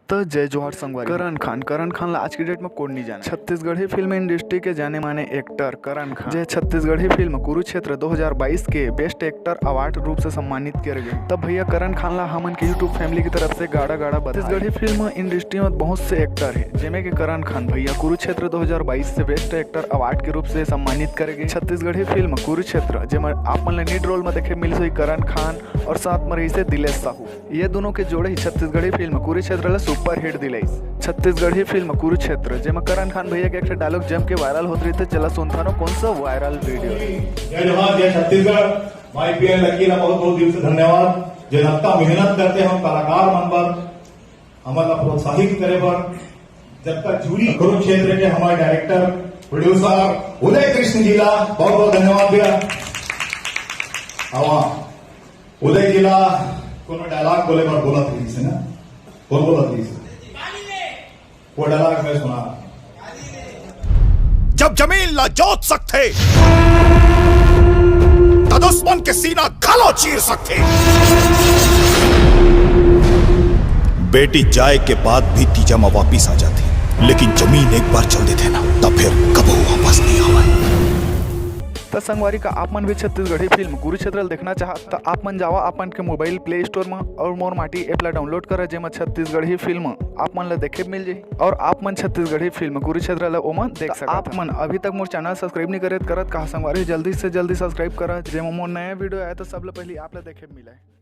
तो जय जोहार संगवारी। करण खान ला आज की डेट में कौन नहीं जाने। छत्तीसगढ़ी फिल्म इंडस्ट्री के जाने माने एक्टर करण खान जो छत्तीसगढ़ी फिल्म कुरुक्षेत्र 2022 के बेस्ट एक्टर अवार्ड रूप से सम्मानित किया गए। तब भैया करण खान ला हमन के यूट्यूब फैमिली की तरफ से गाड़ा छत्तीसगढ़ी फिल्म इंडस्ट्री में बहुत से एक्टर है जिनमें के करण खान भैया कुरुक्षेत्र 2022 से बेस्ट एक्टर अवार्ड के रूप से सम्मानित करे गए। छत्तीसगढ़ी फिल्म कुरुक्षेत्र जिसमें आप मन लीड रोल में देखे मिल सही करण खान और साथ में रही से दिलेश साहू। ये दोनों के जोड़े ही Chhattisgarhi film Kurukshetra super hit दिलाई। छत्तीसगढ़ी फिल्म कुरुक्षेत्र जेमा करण खान भैया के एक डायलॉग जम के वायरल होत रही थे। चला सुनता नो कौन सा वायरल वीडियो। जय जोहार, जय छत्तीसगढ़। माई पीएन लकी ना बहुत बहुत दिल से धन्यवाद। जो हफ्ता मेहनत करते हम कलाकार मन पर हमारा प्रोत्साहित करे पर जब तक जुड़ी कुरुक्षेत्र के हमारे डायरेक्टर प्रोड्यूसर उदय कृष्ण जी ला बहुत बहुत धन्यवाद दिया। उदय जी ला कोनो डायलॉग बोले पर बोला थी से ना कौन बोला थी वो डायलॉग मैं सुना। जब जमीन ला जोत सकते तो दुश्मन के सीना खालो चीर सकते। बेटी जाए के बाद भी तीजमा वापिस आ जाती, लेकिन जमीन एक बार चल देते ना तब फिर कबो वापस नहीं आवा। तो संगवारी का आप मन भी छत्तीसगढ़ी फिल्म कुरुक्षेत्र देखना चाहत तो आप मन जावा अपन के मोबाइल प्ले स्टोर में और मोर माटी ऐप ला डाउनलोड करा जेमा छत्तीसगढ़ी फिल्म आप मन ला देखे मिल जाए और आप मन छत्तीसगढ़ी फिल्म कुरुक्षेत्र ला ओमा देख सकते। आप मन अभी तक मोर चैनल सब्सक्राइब नहीं करत कहा संगवारी जल्दी से जल्दी सब्सक्राइब करा जेमा मोर नया वीडियो आया तो सबले पहले आप ला देखे मिले।